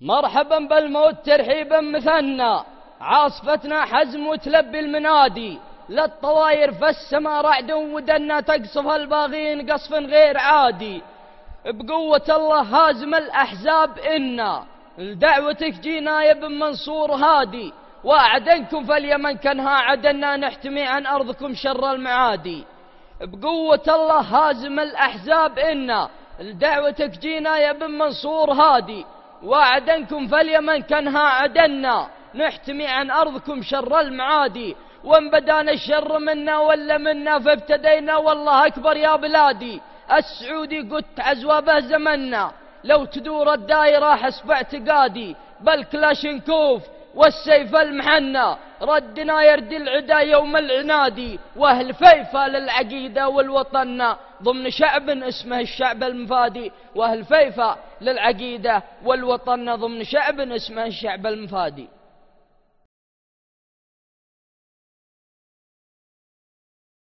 مرحبا بالموت ترحيبا مثنى، عاصفتنا حزم وتلبي المنادي، للطواير في السما رعد ودنا تقصف الباغين قصف غير عادي. بقوة الله هازم الأحزاب إنا لدعوتك جينا يا ابن منصور هادي، وأعدنكم في اليمن كنها عدنا نحتمي عن أرضكم شر المعادي. بقوة الله هازم الأحزاب إنا لدعوتك جينا يا ابن منصور هادي، وأعدنكم في اليمن كنها عدنا نحتمي عن أرضكم شر المعادي. وان بدانا الشر منا ولا منا فابتدينا والله أكبر يا بلادي. السعودي قد عزوابه زمنا، لو تدور الدائرة حسب اعتقادي، بل كلاشنكوف والسيف المحنى ردنا يرد العدا يوم العنادي. واهل فيفا للعقيدة والوطن ضمن شعب اسمه الشعب المفادي، واهل فيفا للعقيدة والوطن ضمن شعب اسمه الشعب المفادي.